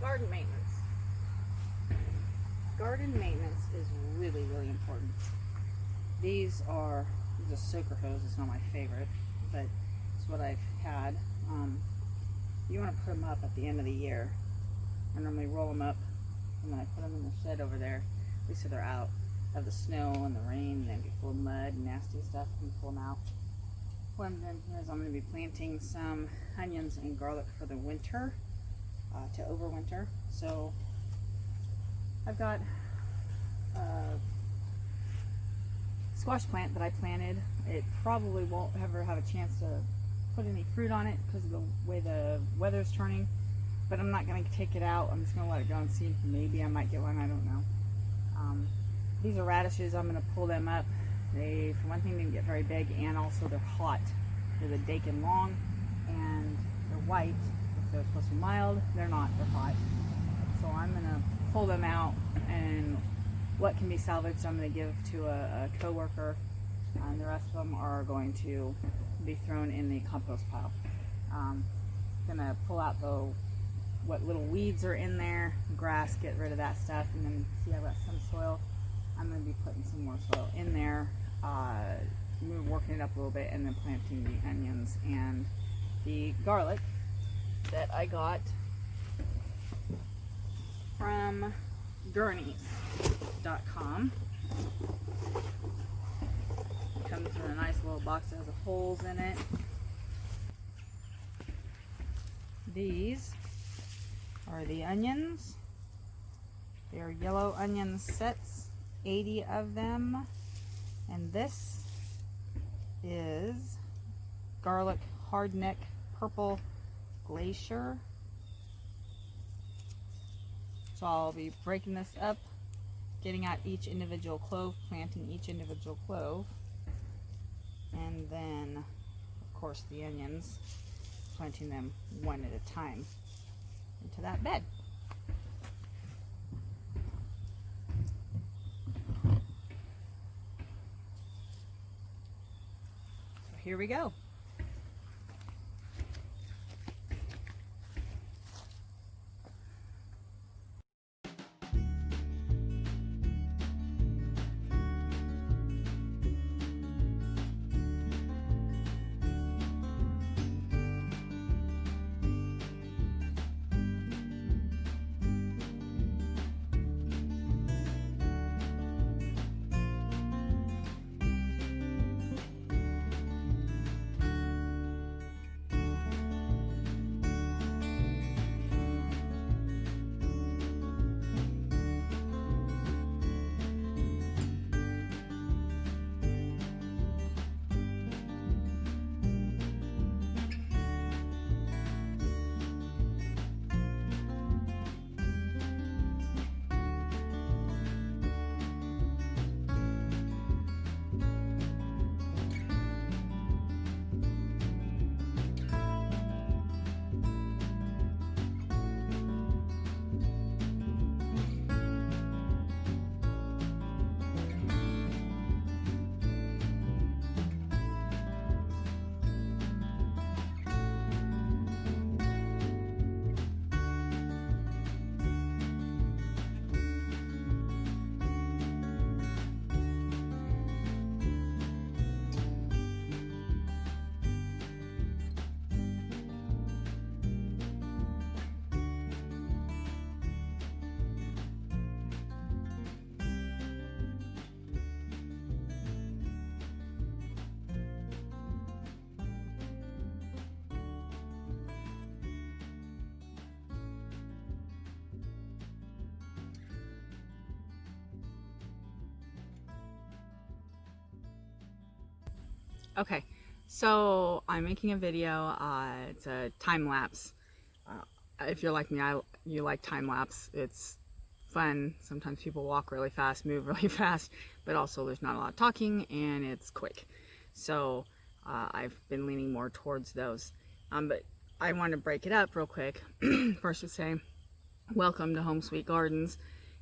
garden maintenance. Garden maintenance is really, really important. These are a soaker hose. It's not my favorite, but it's what I've had. You want to put them up at the end of the year. I normally roll them up, and then I put them in the shed over there, at least so they're out of the snow and the rain, and they get full of mud and nasty stuff, and pull them out. What I'm doing here is I'm going to be planting some onions and garlic for the winter, to overwinter. So I've got a squash plant that I planted. It probably won't ever have a chance to put any fruit on it because of the way the weather's turning, but I'm not going to take it out. I'm just going to let it go and see. Maybe I might get one, I don't know. These are radishes. I'm going to pull them up. They, for one thing, didn't get very big, and also they're hot. They're the Dakin long, and they're white. If they're supposed to be mild, they're not. They're hot. So I'm going to pull them out, and what can be salvaged I'm going to give to a co-worker, and the rest of them are going to be thrown in the compost pile. I'm going to pull out what little weeds are in there, grass, get rid of that stuff, and then see I've got some soil. I'm going to be putting some more soil in there, working it up a little bit, and then planting the onions and the garlic that I got from gurneys.com. It comes in a nice little box that has holes in it. These are the onions. They are yellow onion sets, 80 of them. And this is garlic hardneck purple glacier. So I'll be breaking this up, getting out each individual clove, planting each individual clove, and then of course the onions, planting them one at a time into that bed. So here we go. Okay, so I'm making a video. It's a time lapse. If you're like me, you like time lapse. It's fun. Sometimes people walk really fast, move really fast, but also there's not a lot of talking and it's quick. So I've been leaning more towards those. But I want to break it up real quick. First to say, welcome to Home Sweet Gardens.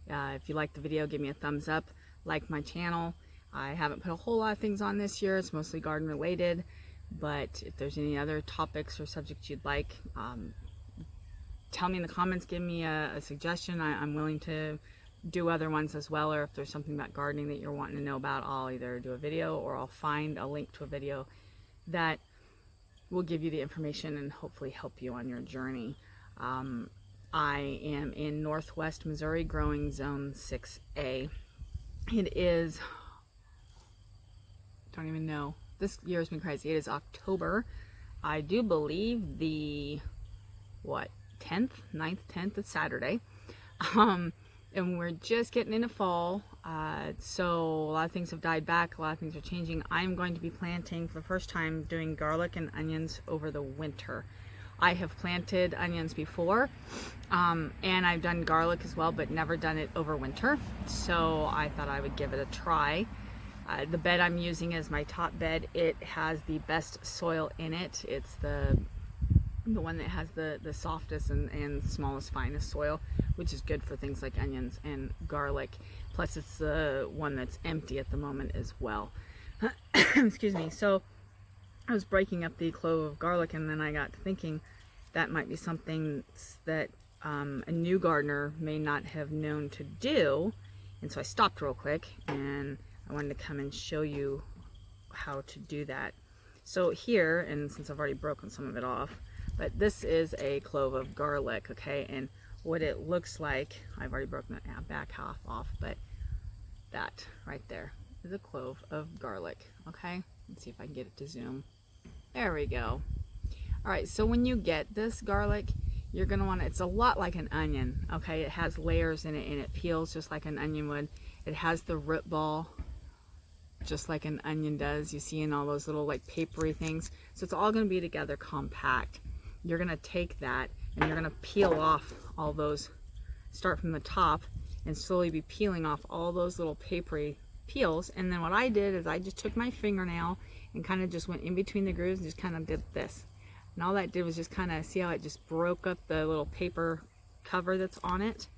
If you like the video, give me a thumbs up. Like my channel. I haven't put a whole lot of things on this year. It's mostly garden related, but if there's any other topics or subjects you'd like, tell me in the comments, give me a suggestion. I'm willing to do other ones as well, or if there's something about gardening that you're wanting to know about, I'll either do a video or I'll find a link to a video that will give you the information and hopefully help you on your journey. I am in Northwest Missouri, growing zone 6A. It is, don't even know, this year has been crazy. It is October, I do believe the, what, 10th, 9th, 10th, it's Saturday. And we're just getting into fall, so a lot of things have died back, a lot of things are changing. I'm going to be planting for the first time, doing garlic and onions over the winter. I have planted onions before, and I've done garlic as well, but never done it over winter, so I thought I would give it a try. The bed I'm using is my top bed. It has the best soil in it. It's the one that has the softest and smallest, finest soil, which is good for things like onions and garlic. Plus it's the one that's empty at the moment as well. Excuse me. So I was breaking up the clove of garlic, and then I got to thinking that might be something that a new gardener may not have known to do. And so I stopped real quick, and I wanted to come and show you how to do that. So here, and since I've already broken some of it off, but this is a clove of garlic, okay? And what it looks like, I've already broken the back half off, but that right there is a clove of garlic, okay? Let's see if I can get it to zoom. There we go. All right, so when you get this garlic, you're gonna want it's a lot like an onion, okay? It has layers in it, and it peels just like an onion would. It has the root ball, just like an onion does. You see in all those little like papery things. So it's all gonna be together compact. You're gonna take that and you're gonna peel off all those, start from the top and slowly be peeling off all those little papery peels. And then what I did is I just took my fingernail and kind of just went in between the grooves and just kind of did this. And all that did was just kind of, see how it just broke up the little paper cover that's on it?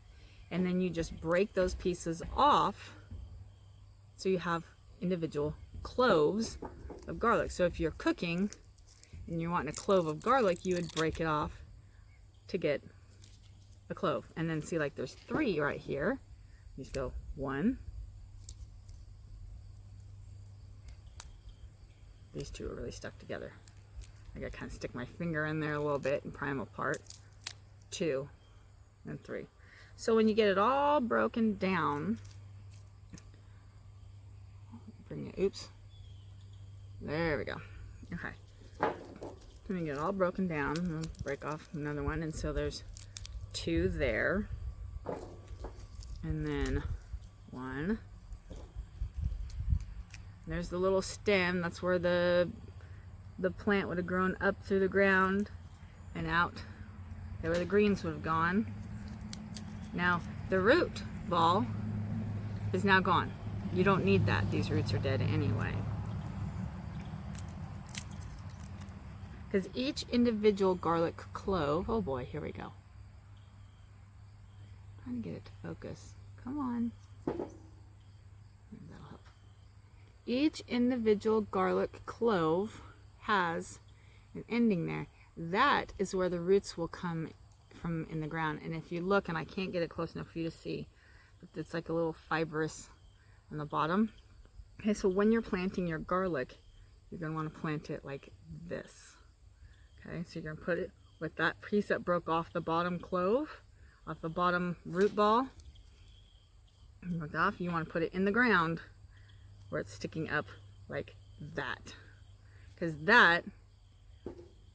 And then you just break those pieces off so you have individual cloves of garlic. So if you're cooking and you're wanting a clove of garlic, you would break it off to get a clove. And then see, like there's 3 right here. You just go 1. These 2 are really stuck together. I gotta kind of stick my finger in there a little bit and pry them apart. 2 and 3. So when you get it all broken down, bring it, oops. There we go. Okay. When you get it all broken down, I'll break off another one, and so there's 2 there. And then 1. There's the little stem. That's where the plant would have grown up through the ground and out. There where the greens would have gone. Now the root ball is now gone. You don't need that. These roots are dead anyway. Because each individual garlic clove, oh boy, here we go. Trying to get it to focus. Come on. That'll help. Each individual garlic clove has an ending there. That is where the roots will come from in the ground. And if you look, and I can't get it close enough for you to see, but it's like a little fibrous on the bottom. Okay, so when you're planting your garlic, you're going to want to plant it like this. Okay, so you're going to put it with that piece that broke off the bottom clove, off the bottom root ball. Broke off. You want to put it in the ground where it's sticking up like that. Because that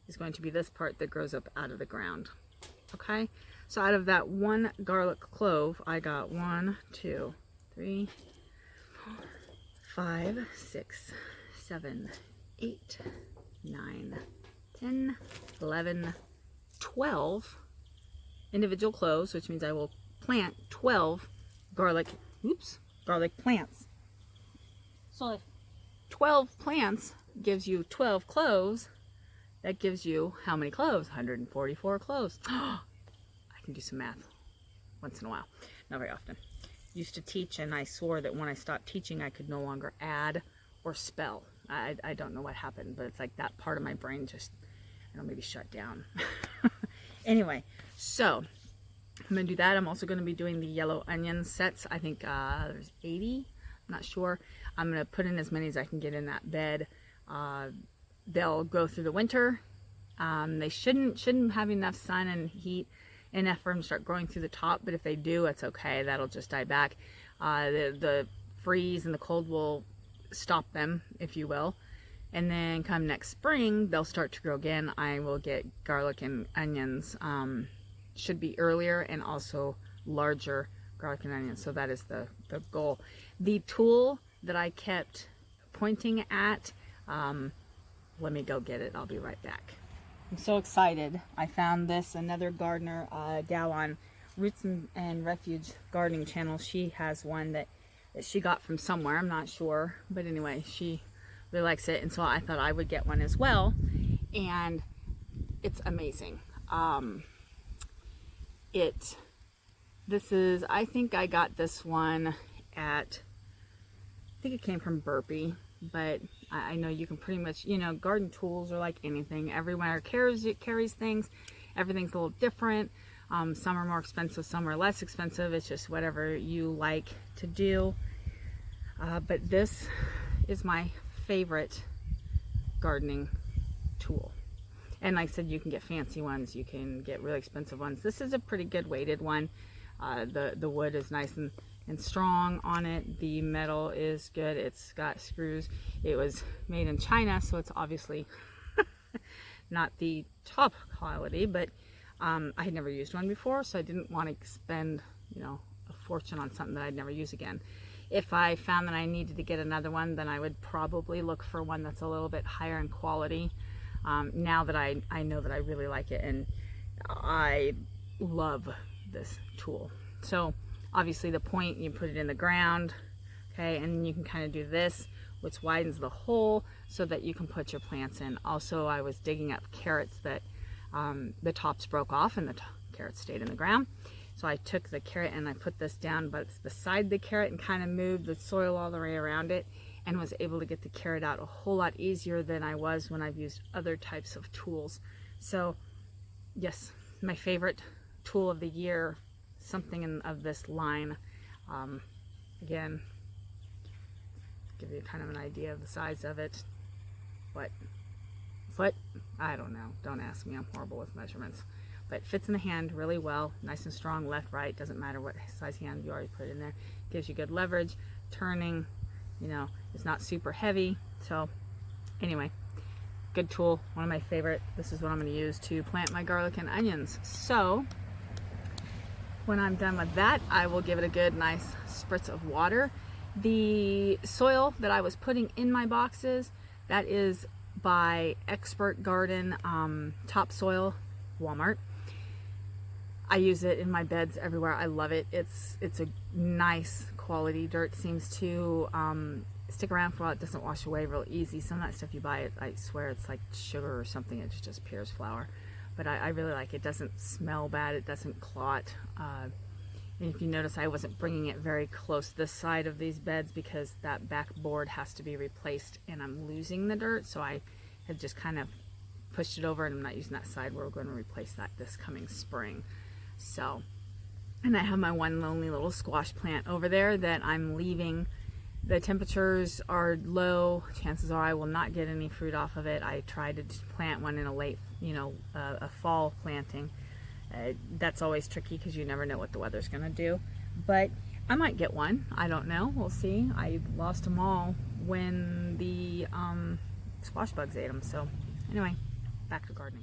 is going to be this part that grows up out of the ground. Okay, so out of that 1 garlic clove, I got 1, 2, 3, 4, 5, 6, 7, 8, 9, 10, 11, 12 individual cloves, which means I will plant 12 garlic plants. So if 12 plants gives you 12 cloves, that gives you how many cloves? 144 cloves. I can do some math once in a while, not very often. Used to teach, and I swore that when I stopped teaching I could no longer add or spell. I don't know what happened, but it's like that part of my brain just, I don't know, maybe shut down. Anyway, so I'm gonna do that. I'm also gonna be doing the yellow onion sets. I think there's 80, I'm not sure. I'm gonna put in as many as I can get in that bed. They'll go through the winter. They shouldn't have enough sun and heat enough for them to start growing through the top, but if they do, it's okay. That'll just die back. The freeze and the cold will stop them, if you will. And then come next spring, they'll start to grow again. I will get garlic and onions. Should be earlier and also larger garlic and onions. So that is the goal. The tool that I kept pointing at, let me go get it. I'll be right back. I'm so excited. I found this, another gardener, gal on Roots and Refuge gardening channel. She has one that she got from somewhere. I'm not sure. But anyway, she really likes it. And so I thought I would get one as well. And it's amazing. I think I got this one at, I think it came from Burpee, but I know you can pretty much, garden tools are like anything. Everywhere carries things. Everything's a little different. Some are more expensive, some are less expensive. It's just whatever you like to do. But this is my favorite gardening tool. And like I said, you can get fancy ones, you can get really expensive ones. This is a pretty good weighted one. The wood is nice and strong on it. The metal is good. It's got screws. It was made in China, so it's obviously not the top quality, but I had never used one before, so I didn't want to spend, a fortune on something that I'd never use again. If I found that I needed to get another one, then I would probably look for one that's a little bit higher in quality. Now that I know that I really like it, and I love this tool. So obviously the point, you put it in the ground, okay, and you can kind of do this, which widens the hole so that you can put your plants in. Also, I was digging up carrots that the tops broke off and the carrots stayed in the ground. So I took the carrot and I put this down, but it's beside the carrot, and kind of moved the soil all the way around it, and was able to get the carrot out a whole lot easier than I was when I've used other types of tools. So yes, my favorite tool of the year, something of this line. Again, give you kind of an idea of the size of it. What, foot? I don't know. Don't ask me. I'm horrible with measurements. But fits in the hand really well, nice and strong, left, right, doesn't matter what size hand you already put in there. Gives you good leverage, turning, it's not super heavy. So anyway, good tool, one of my favorite. This is what I'm going to use to plant my garlic and onions. So when I'm done with that, I will give it a good nice spritz of water. The soil that I was putting in my boxes, that is by Expert Garden topsoil, Walmart. I use it in my beds everywhere. I love it. It's a nice quality dirt. Seems to stick around for a while. It doesn't wash away real easy. Some of that stuff you buy, I swear it's like sugar or something. It just appears flour. But I really like it. It doesn't smell bad. It doesn't clot. And if you notice, I wasn't bringing it very close this side of these beds because that back board has to be replaced and I'm losing the dirt. So I had just kind of pushed it over, and I'm not using that side. We're going to replace that this coming spring. So, and I have my one lonely little squash plant over there that I'm leaving. The temperatures are low. Chances are I will not get any fruit off of it. I tried to plant one in a late, a fall planting. That's always tricky because you never know what the weather's going to do. But I might get one. I don't know. We'll see. I lost them all when the squash bugs ate them. So anyway, back to gardening.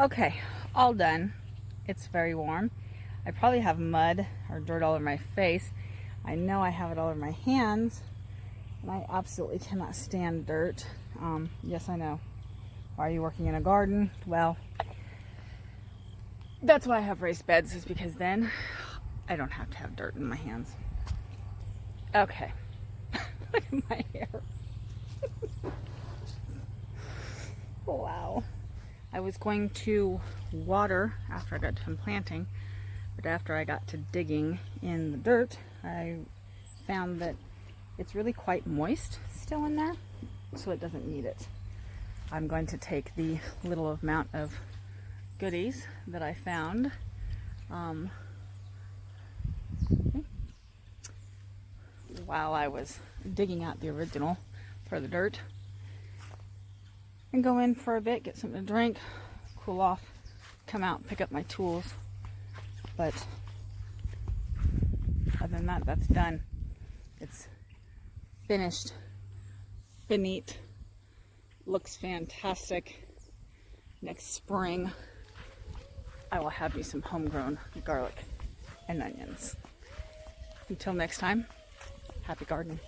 Okay, all done. It's very warm. I probably have mud or dirt all over my face. I know I have it all over my hands, and I absolutely cannot stand dirt. Yes, I know. Why are you working in a garden? Well, that's why I have raised beds, is because then I don't have to have dirt in my hands. Okay. Look at my hair. Wow. I was going to water after I got done planting, but after I got to digging in the dirt, I found that it's really quite moist still in there, so it doesn't need it. I'm going to take the little amount of goodies that I found while I was digging out the original for the dirt, and go in for a bit, get something to drink, cool off, come out and pick up my tools. But other than that, that's done. It's finished, been neat, looks fantastic. Next spring, I will have me some homegrown garlic and onions. Until next time, happy gardening.